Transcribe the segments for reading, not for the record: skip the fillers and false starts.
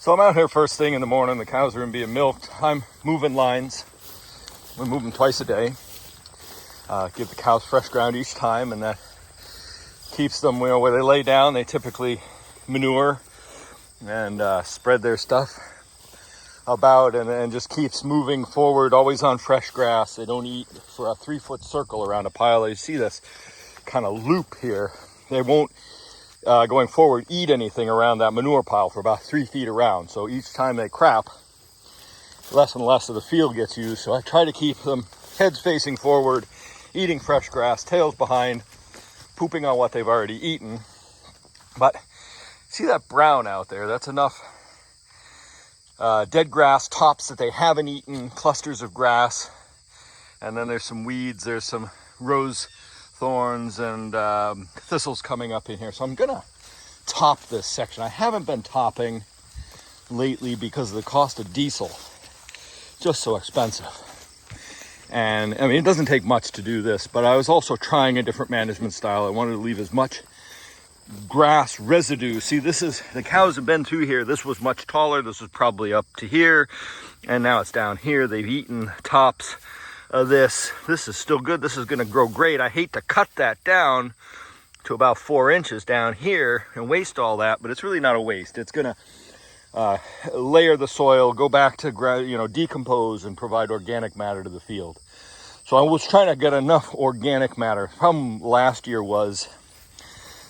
So I'm out here first thing in the morning. The cows are being milked. I'm moving lines. We move them twice a day. Give the cows fresh ground each time, and that keeps them, where they lay down. They typically manure and spread their stuff about, and just keeps moving forward, always on fresh grass. They don't eat for a 3-foot circle around a pile. You see this kind of loop here. They won't, going forward, eat anything around that manure pile for about 3 feet around. So each time they crap, less and less of the field gets used. So I try to keep them heads facing forward, eating fresh grass, tails behind, pooping on what they've already eaten. But see that brown out there? That's enough dead grass tops that they haven't eaten, clusters of grass, and then there's some weeds. There's some rose thorns and thistles coming up in here. So I'm gonna top this section. I haven't been topping lately because of the cost of diesel. Just so expensive. And I mean, it doesn't take much to do this, but I was also trying a different management style. I wanted to leave as much grass residue. See, this is, the cows have been through here. This was much taller. This was probably up to here, and now it's down here. They've eaten tops of this. This is still good. This is going to grow great. I hate to cut that down to about 4 inches down here and waste all that, but it's really not a waste. It's going to layer the soil, go back to decompose and provide organic matter to the field. So I was trying to get enough organic matter. The problem last year was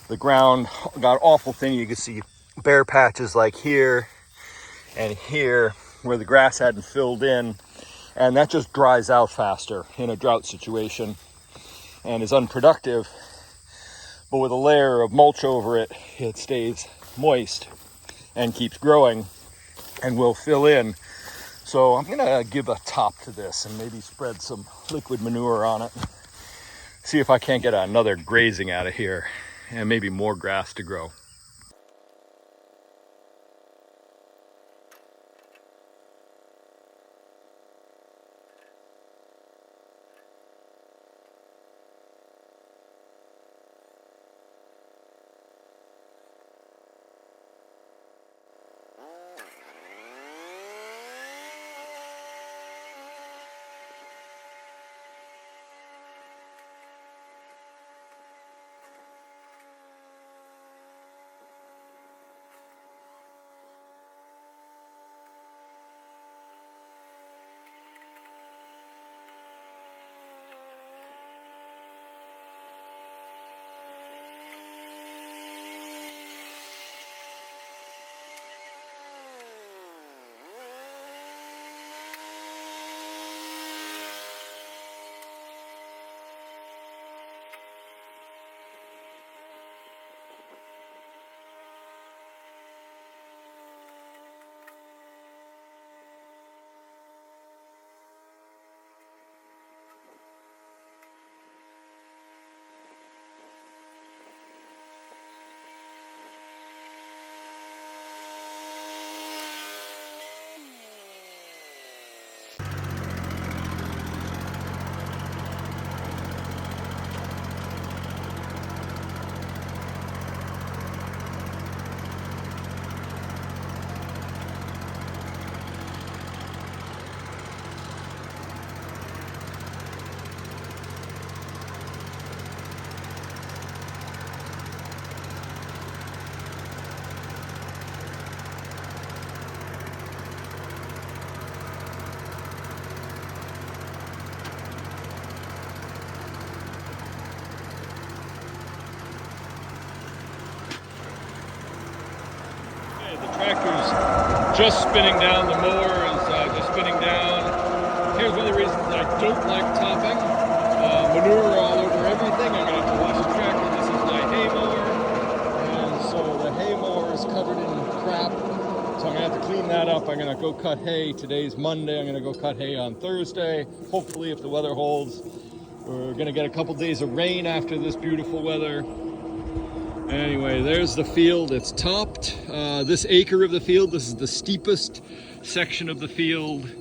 the ground got awful thin. You could see bare patches like here and here where the grass hadn't filled in, and that just dries out faster in a drought situation and is unproductive. But with a layer of mulch over it, it stays moist and keeps growing and will fill in. So I'm gonna give a top to this and maybe spread some liquid manure on it. See if I can't get another grazing out of here and maybe more grass to grow. Just spinning down, the mower is just spinning down. Here's one of the reasons I don't like topping. Manure all over everything. I'm going to have to wash the tractor. This is my hay mower. And so the hay mower is covered in crap. So I'm going to have to clean that up. I'm going to go cut hay. Today's Monday. I'm going to go cut hay on Thursday. Hopefully, if the weather holds. We're going to get a couple days of rain after this beautiful weather. Anyway, there's the field. It's topped. This acre of the field, this is the steepest section of the field,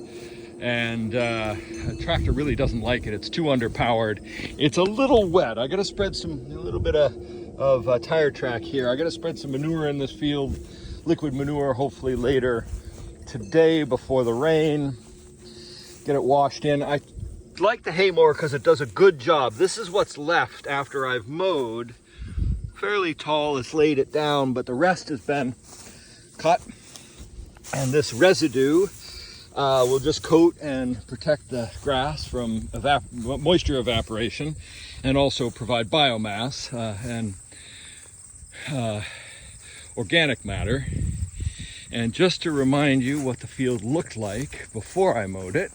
and the tractor really doesn't like it. It's too underpowered. It's a little wet. I got to spread a little bit of tire track here. I got to spread some manure in this field liquid manure hopefully later today before the rain. Get it washed in. I like the hay mower because it does a good job. This is what's left after I've mowed. Fairly tall, it's laid it down, but the rest has been cut. And this residue will just coat and protect the grass from moisture evaporation, and also provide biomass and organic matter. And just to remind you what the field looked like before I mowed it,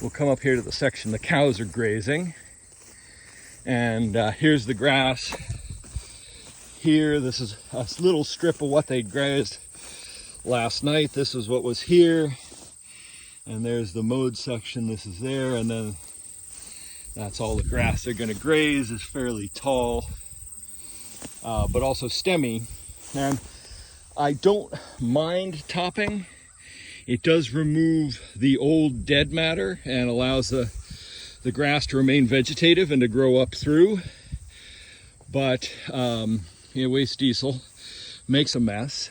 we'll come up here to the section the cows are grazing. And here's the grass. Here, this is a little strip of what they grazed last night. This is what was here. And there's the mowed section. This is there. And then that's all the grass they're going to graze. Is fairly tall, but also stemmy. And I don't mind topping. It does remove the old dead matter and allows the grass to remain vegetative and to grow up through. But waste diesel makes a mess.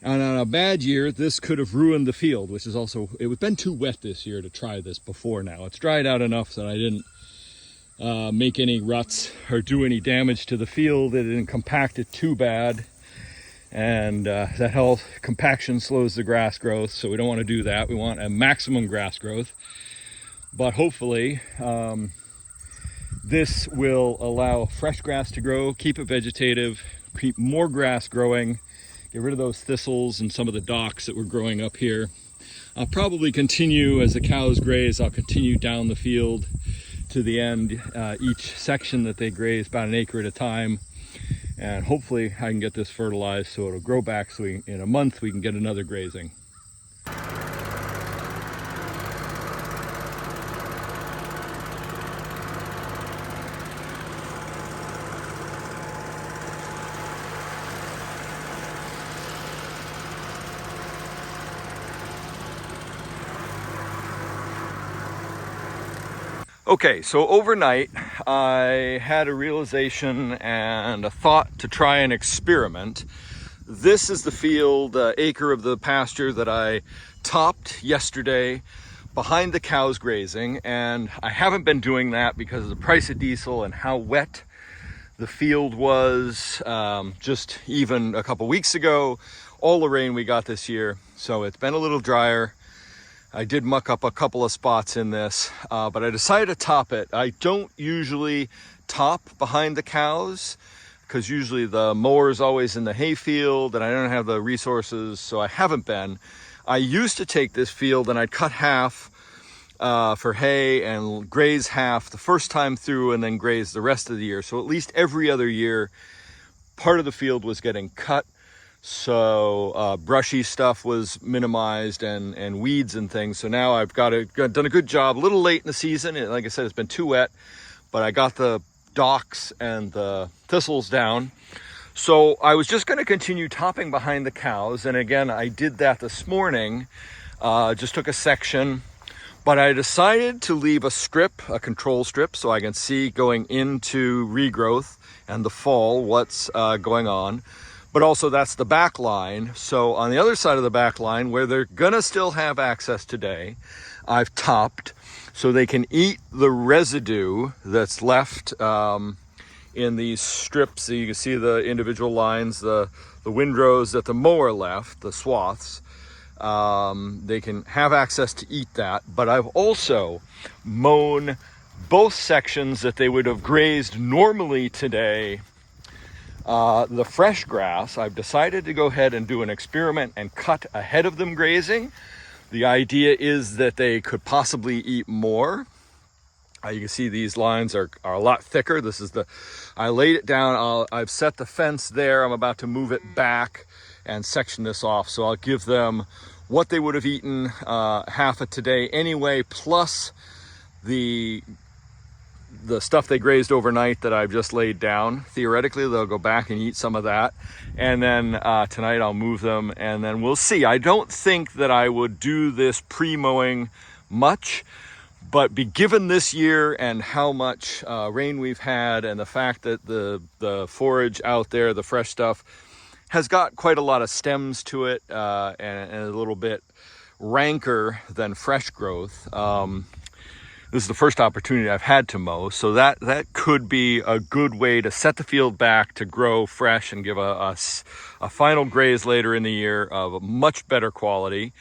And on a bad year, this could have ruined the field, which is also, it was been too wet this year to try this before now. It's dried out enough that I didn't make any ruts or do any damage to the field. It didn't compact it too bad. And that whole compaction slows the grass growth, so we don't want to do that. We want a maximum grass growth. But hopefully, this will allow fresh grass to grow, keep it vegetative, keep more grass growing, get rid of those thistles and some of the docks that were growing up here. I'll probably continue as the cows graze. I'll continue down the field to the end, each section that they graze about an acre at a time. And hopefully I can get this fertilized so it'll grow back, so in a month we can get another grazing. Okay, so overnight I had a realization and a thought to try an experiment. This is the field, acre of the pasture that I topped yesterday behind the cows grazing, and I haven't been doing that because of the price of diesel and how wet the field was just even a couple weeks ago, all the rain we got this year. So it's been a little drier. I did muck up a couple of spots in this, but I decided to top it. I don't usually top behind the cows because usually the mower is always in the hay field and I don't have the resources, so I haven't been. I used to take this field and I'd cut half for hay and graze half the first time through and then graze the rest of the year. So at least every other year, part of the field was getting cut. So brushy stuff was minimized and weeds and things. So now I've done a good job. A little late in the season. Like I said, it's been too wet, but I got the docks and the thistles down. So I was just going to continue topping behind the cows. And again, I did that this morning. Just took a section, but I decided to leave a strip, a control strip, so I can see going into regrowth and the fall what's going on. But also that's the back line. So on the other side of the back line, where they're gonna still have access today, I've topped so they can eat the residue that's left in these strips. So you can see the individual lines, the windrows that the mower left, the swaths. They can have access to eat that. But I've also mown both sections that they would have grazed normally today. The fresh grass, I've decided to go ahead and do an experiment and cut ahead of them grazing. The idea is that they could possibly eat more. You can see these lines are a lot thicker. This is I laid it down. I've set the fence there. I'm about to move it back and section this off. So I'll give them what they would have eaten half of today anyway, plus the stuff they grazed overnight that I've just laid down. Theoretically, they'll go back and eat some of that. And then tonight I'll move them and then we'll see. I don't think that I would do this pre-mowing much, but given this year and how much rain we've had and the fact that the forage out there, the fresh stuff, has got quite a lot of stems to it, and a little bit ranker than fresh growth. This is the first opportunity I've had to mow, so that could be a good way to set the field back to grow fresh and give a final graze later in the year of a much better quality.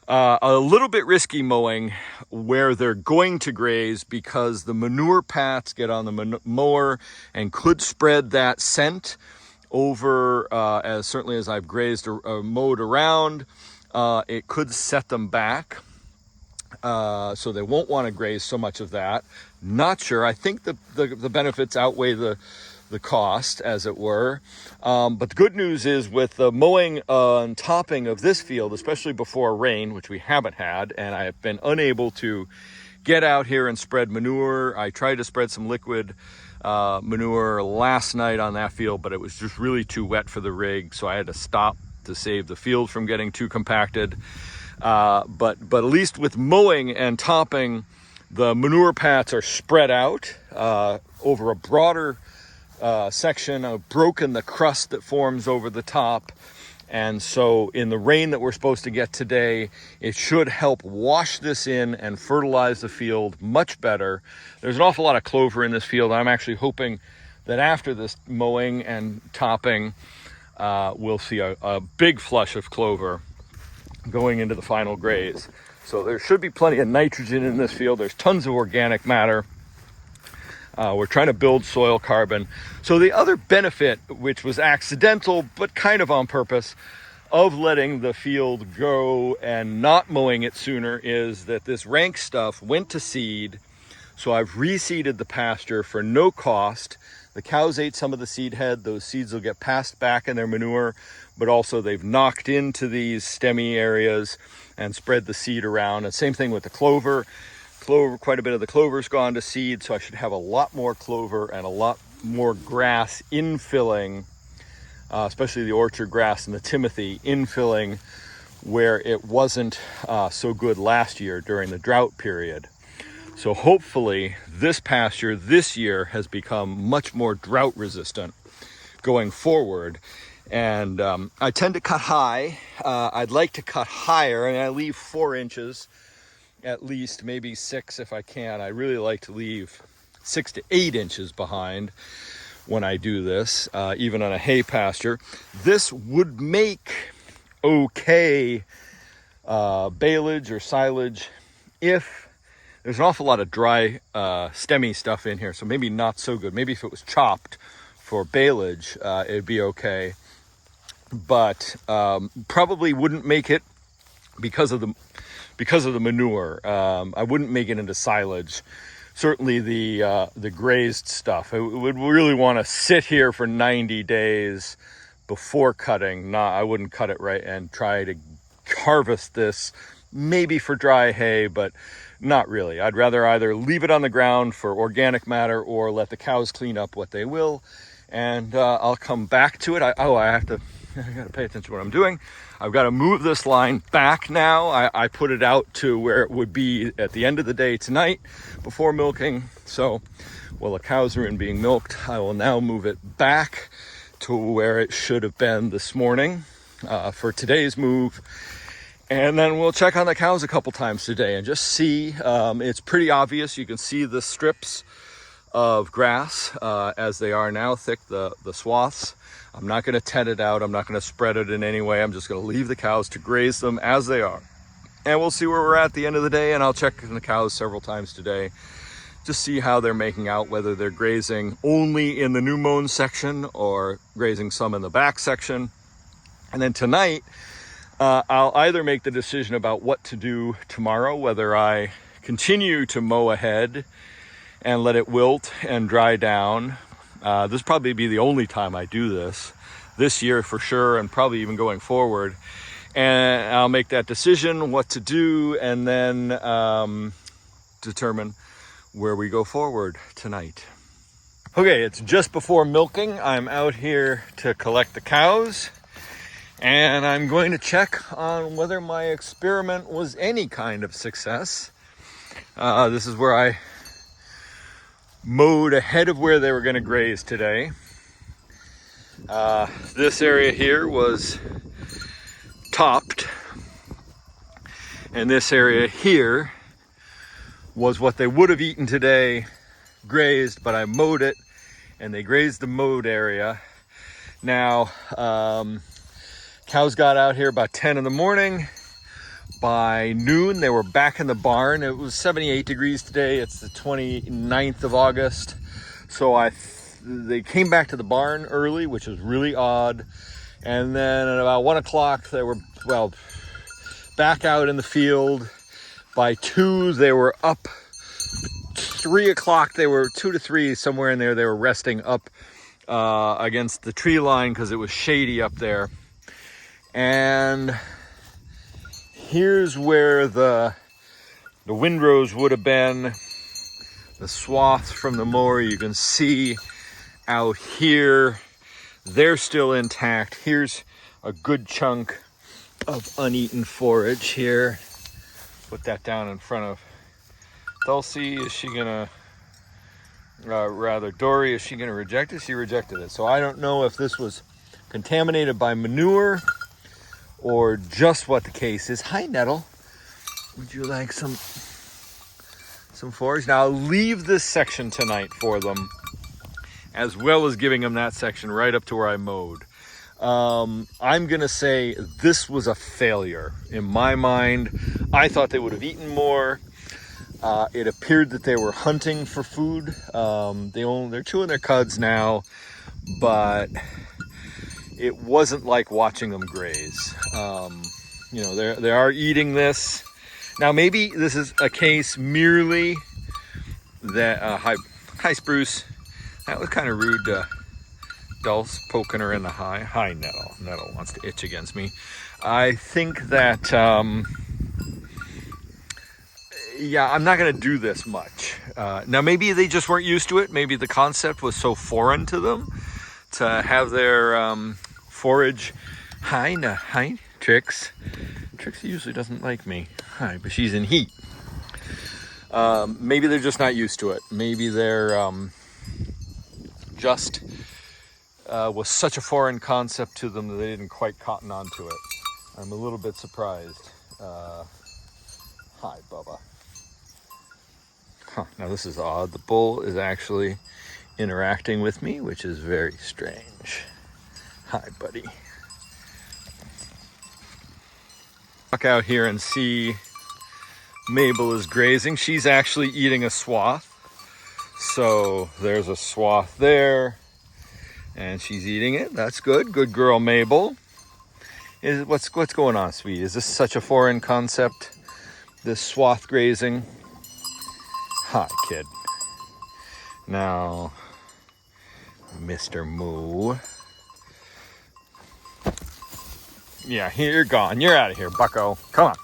A little bit risky mowing where they're going to graze, because the manure pats get on the mower and could spread that scent over, as certainly as I've grazed or mowed around. It could set them back. So they won't want to graze so much of that. Not sure. I think the benefits outweigh the cost, as it were. But the good news is, with the mowing and topping of this field, especially before rain, which we haven't had, and I have been unable to get out here and spread manure. I tried to spread some liquid manure last night on that field, but it was just really too wet for the rig, so I had to stop to save the field from getting too compacted. But at least with mowing and topping, the manure pats are spread out over a broader section. I've broken the crust that forms over the top, and so in the rain that we're supposed to get today, it should help wash this in and fertilize the field much better. There's an awful lot of clover in this field. I'm actually hoping that after this mowing and topping, we'll see a big flush of clover going into the final graze. So there should be plenty of nitrogen in this field. There's tons of organic matter. We're trying to build soil carbon. So the other benefit, which was accidental but kind of on purpose, of letting the field go and not mowing it sooner, is that this rank stuff went to seed. So I've reseeded the pasture for no cost. The cows ate some of the seed head. Those seeds will get passed back in their manure, but also they've knocked into these stemmy areas and spread the seed around. And same thing with the clover. Quite a bit of the clover's gone to seed, so I should have a lot more clover and a lot more grass infilling, especially the orchard grass and the timothy infilling where it wasn't so good last year during the drought period. So hopefully this pasture this year has become much more drought resistant going forward. And I tend to cut high. I'd like to cut higher, and I leave 4 inches at least, maybe 6 if I can. I really like to leave 6 to 8 inches behind when I do this, even on a hay pasture. This would make okay baleage or silage if there's an awful lot of dry stemmy stuff in here, so maybe not so good. Maybe if it was chopped for baleage, it'd be okay, but probably wouldn't make it because of the manure. I wouldn't make it into silage. Certainly the grazed stuff, I would really want to sit here for 90 days before cutting. I wouldn't cut it right and try to harvest this maybe for dry hay, but not really. I'd rather either leave it on the ground for organic matter or let the cows clean up what they will, and I'll come back to it. I gotta pay attention to what I'm doing. I've got to move this line back now. I put it out to where it would be at the end of the day tonight before milking. So while the cows are in being milked, I will now move it back to where it should have been this morning for today's move. And then we'll check on the cows a couple times today and just see. It's pretty obvious. You can see the strips of grass as they are now, thick, the swaths. I'm not going to tent it out. I'm not going to spread it in any way. I'm just going to leave the cows to graze them as they are. And we'll see where we're at the end of the day, and I'll check the cows several times today. Just see how they're making out, whether they're grazing only in the new mown section or grazing some in the back section. And then tonight, I'll either make the decision about what to do tomorrow, whether I continue to mow ahead and let it wilt and dry down. This probably be the only time I do this year for sure, and probably even going forward. And I'll make that decision what to do, and then determine where we go forward tonight. Okay, it's just before milking. I'm out here to collect the cows, and I'm going to check on whether my experiment was any kind of success. This is where I mowed ahead of where they were going to graze today. This area here was topped, and this area here was what they would have eaten today, grazed, but I mowed it, and they grazed the mowed area. Now, cows got out here about 10 in the morning. By noon, they were back in the barn. It was 78 degrees today. It's the 29th of August. So they came back to the barn early, which was really odd. And then at about 1 o'clock, they were, back out in the field. By 2, they were up. 3 o'clock, they were 2 to 3, somewhere in there, they were resting up against the tree line because it was shady up there. And here's where the windrows would have been. The swaths from the mower you can see out here, they're still intact. Here's a good chunk of uneaten forage here. Put that down in front of Dulcie. Is she gonna, Dory, is she gonna reject it? She rejected it. So I don't know if this was contaminated by manure or just what the case is. Hi, Nettle. Would you like some forage? Now I'll leave this section tonight for them, as well as giving them that section right up to where I mowed. I'm gonna say this was a failure. In my mind, I thought they would have eaten more. It appeared that they were hunting for food. They're chewing their cuds now, but it wasn't like watching them graze. They are eating this. Now, maybe this is a case merely that, hi Spruce. That was kind of rude to Dulce, poking her in the hi. Hi, Nettle. Nettle wants to itch against me. I think that, I'm not going to do this much. Now, maybe they just weren't used to it. Maybe the concept was so foreign to them to have their forage. Hi, Trix. Trixie usually doesn't like me. Hi, but she's in heat. Maybe they're just not used to it. Maybe they're just was such a foreign concept to them that they didn't quite cotton on to it. I'm a little bit surprised. Hi, Bubba. Now this is odd. The bull is actually interacting with me, which is very strange. Hi, buddy. Walk out here and see Mabel is grazing. She's actually eating a swath. So there's a swath there, and she's eating it. That's good. Good girl, Mabel. What's going on, sweetie? Is this such a foreign concept? This swath grazing? Hi, kid. Now, Mr. Moo. Yeah, you're gone. You're out of here, bucko. Come on.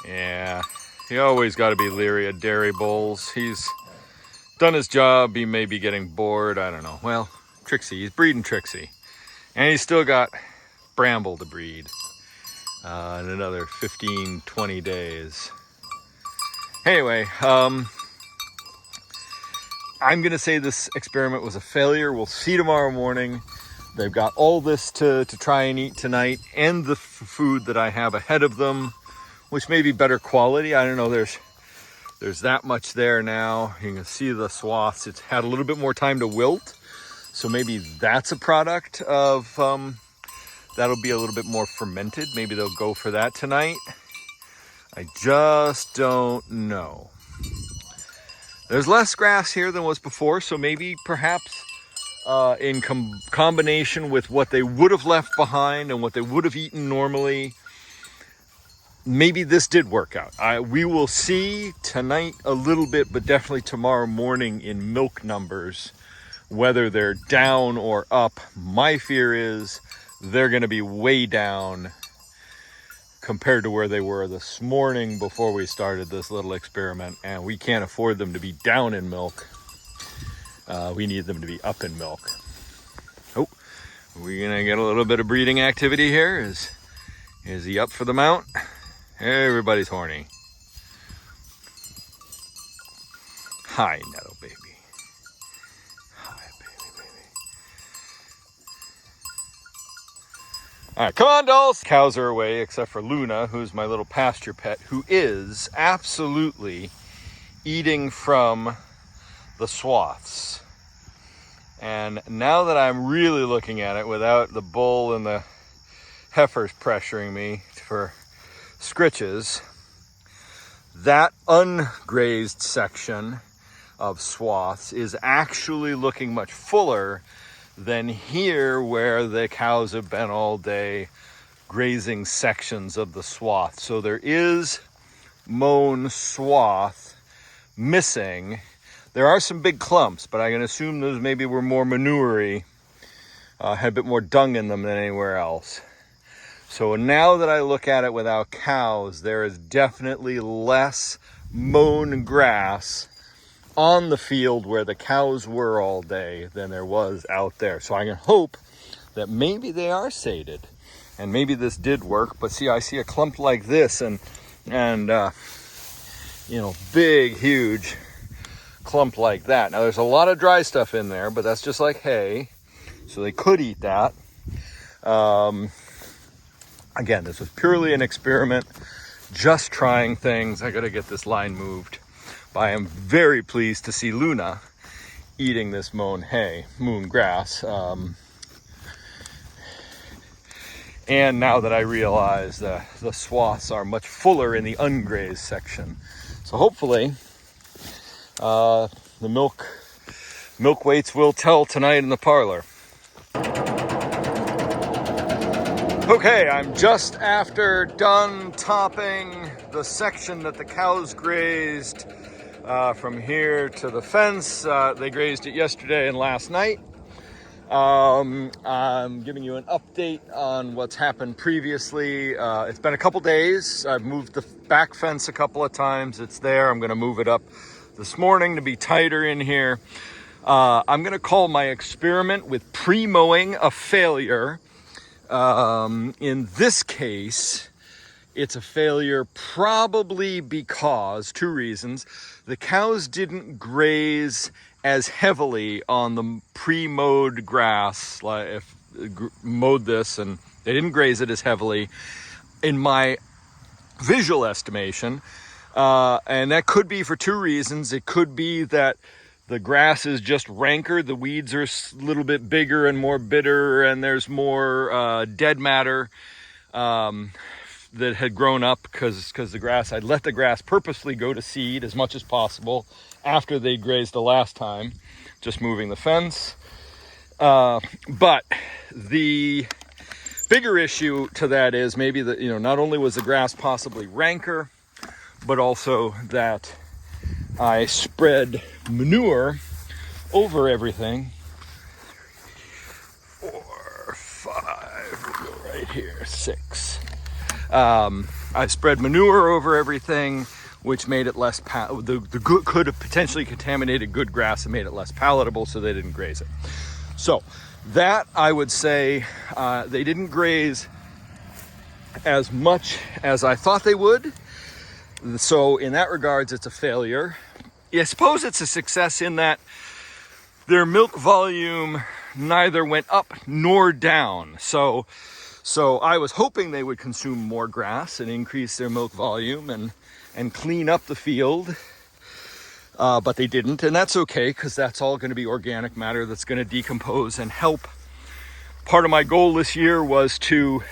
Yeah, you always got to be leery of dairy bulls. He's done his job. He may be getting bored. I don't know. Well, Trixie. He's breeding Trixie. And he's still got Bramble to breed in another 15, 20 days. Anyway, I'm going to say this experiment was a failure. We'll see tomorrow morning. They've got all this to try and eat tonight, and the food that I have ahead of them, which may be better quality. I don't know. There's that much there now. You can see the swaths. It's had a little bit more time to wilt. So maybe that's a product of, that'll be a little bit more fermented. Maybe they'll go for that tonight. I just don't know. There's less grass here than was before, so maybe perhaps in combination with what they would have left behind and what they would have eaten normally, maybe this did work out. We will see tonight a little bit, but definitely tomorrow morning in milk numbers, whether they're down or up. My fear is they're going to be way down compared to where they were this morning before we started this little experiment, and we can't afford them to be down in milk. We need them to be up in milk. Oh, we're gonna get a little bit of breeding activity here. Is he up for the mount? Everybody's horny. Hi, Nettle baby. Hi, baby. All right, come on, dolls. Cows are away, except for Luna, who's my little pasture pet, who is absolutely eating from the swaths. And now that I'm really looking at it without the bull and the heifers pressuring me for scritches, that ungrazed section of swaths is actually looking much fuller than here where the cows have been all day grazing sections of the swath. So there is mown swath missing. There are some big clumps, but I can assume those maybe were more manure-y, had a bit more dung in them than anywhere else. So now that I look at it without cows, there is definitely less mown grass on the field where the cows were all day than there was out there. So I can hope that maybe they are sated, and maybe this did work. But see, I see a clump like this, and big, huge clump like that. Now there's a lot of dry stuff in there, but that's just like hay, so they could eat that. Again, this was purely an experiment, just trying things. I gotta get this line moved, but I am very pleased to see Luna eating this mown grass. And now that I realize the swaths are much fuller in the ungrazed section, so hopefully the milk weights will tell tonight in the parlor. Okay, I'm just after done topping the section that the cows grazed from here to the fence. They grazed it yesterday and last night. I'm giving you an update on what's happened previously. It's been a couple days. I've moved the back fence a couple of times. It's there. I'm going to move it up this morning to be tighter in here. I'm going to call my experiment with pre-mowing a failure. In this case, it's a failure probably because, two reasons. The cows didn't graze as heavily on the pre-mowed grass. Like if mowed this, and they didn't graze it as heavily in my visual estimation. And that could be for two reasons. It could be that the grass is just ranker, the weeds are a little bit bigger and more bitter, and there's more dead matter that had grown up because the grass, I'd let the grass purposely go to seed as much as possible after they grazed the last time, just moving the fence. But the bigger issue to that is maybe that, not only was the grass possibly ranker, but also that I spread manure over everything. 4, 5, we'll go right here, 6. I spread manure over everything, which made it less, could have potentially contaminated good grass and made it less palatable, so they didn't graze it. So that, I would say, they didn't graze as much as I thought they would. So in that regards, it's a failure. I suppose it's a success in that their milk volume neither went up nor down. So I was hoping they would consume more grass and increase their milk volume and clean up the field. But they didn't, and that's okay, because that's all going to be organic matter that's going to decompose and help. Part of my goal this year was to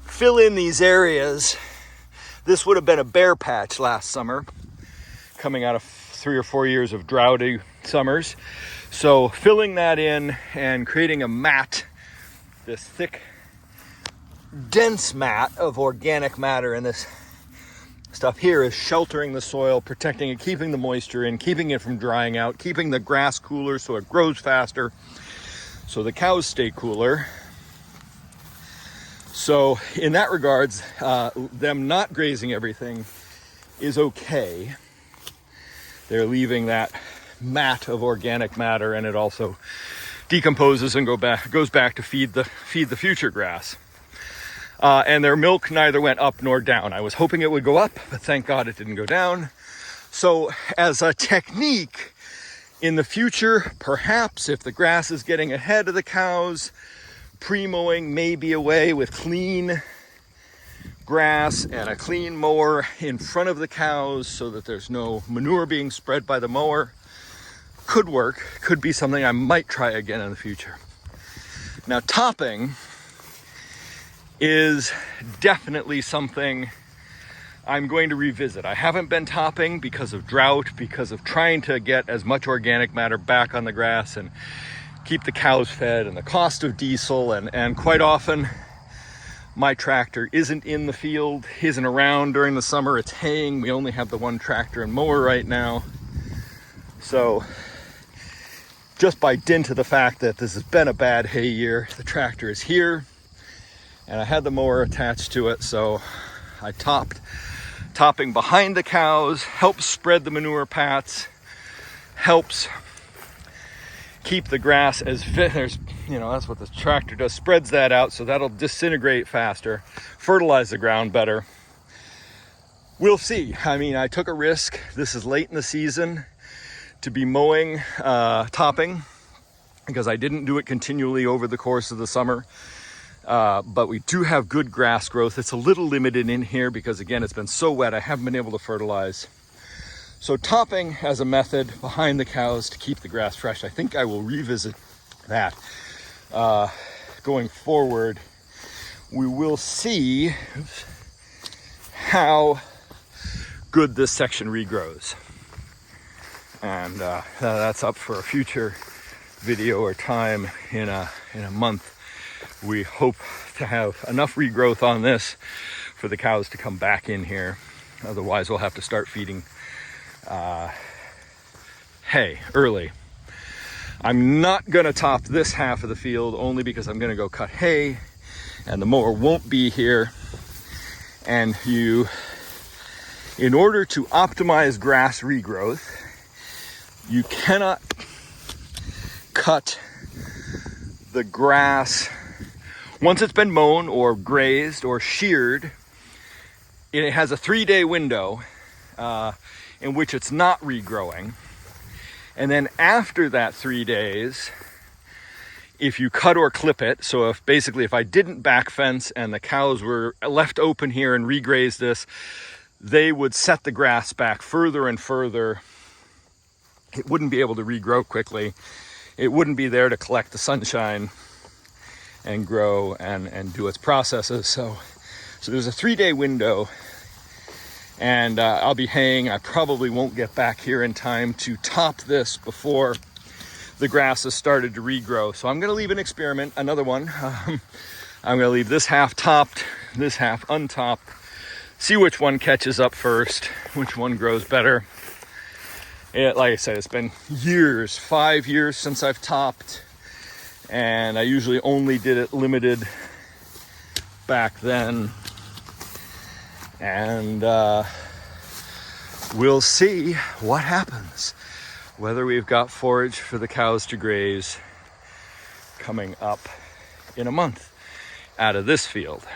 fill in these areas. This would have been a bare patch last summer, coming out of 3 or 4 years of droughty summers. So filling that in and creating a mat, this thick, dense mat of organic matter, and this stuff here is sheltering the soil, protecting it, keeping the moisture in, keeping it from drying out, keeping the grass cooler so it grows faster, so the cows stay cooler. So in that regards, them not grazing everything is okay. They're leaving that mat of organic matter, and it also decomposes and goes back to feed the future grass. And their milk neither went up nor down. I was hoping it would go up, but thank God it didn't go down. So as a technique, in the future, perhaps if the grass is getting ahead of the cows, pre-mowing may be a way with clean grass and a clean mower in front of the cows so that there's no manure being spread by the mower. Could work, could be something I might try again in the future. Now, topping is definitely something I'm going to revisit. I haven't been topping because of drought, because of trying to get as much organic matter back on the grass and keep the cows fed, and the cost of diesel, and quite often my tractor isn't in the field, isn't around during the summer. It's haying. We only have the one tractor and mower right now. So just by dint of the fact that this has been a bad hay year, the tractor is here and I had the mower attached to it. So I topped. Topping behind the cows helps spread the manure pats, helps keep the grass as there's, that's what the tractor does, spreads that out so that'll disintegrate faster, fertilize the ground better. We'll see. I mean, I took a risk. This is late in the season to be mowing, topping, because I didn't do it continually over the course of the summer. But we do have good grass growth. It's a little limited in here because, again, it's been so wet, I haven't been able to fertilize. So topping as a method behind the cows to keep the grass fresh, I think I will revisit that going forward. We will see how good this section regrows. And that's up for a future video or time in a month. We hope to have enough regrowth on this for the cows to come back in here. Otherwise, we'll have to start feeding hay early. I'm not going to top this half of the field only because I'm going to go cut hay and the mower won't be here. And in order to optimize grass regrowth, you cannot cut the grass once it's been mown or grazed or sheared. It has a 3-day window in which it's not regrowing. And then after that 3 days, if you cut or clip it, so if I didn't back fence and the cows were left open here and regrazed this, they would set the grass back further and further. It wouldn't be able to regrow quickly. It wouldn't be there to collect the sunshine and grow and do its processes. So there's a 3-day window, and I'll be haying. I probably won't get back here in time to top this before the grass has started to regrow. So I'm going to leave an experiment, another one. I'm going to leave this half topped, this half untopped, see which one catches up first, which one grows better. Like I said, it's been years, 5 years since I've topped, and I usually only did it limited back then. And we'll see what happens, whether we've got forage for the cows to graze coming up in a month out of this field.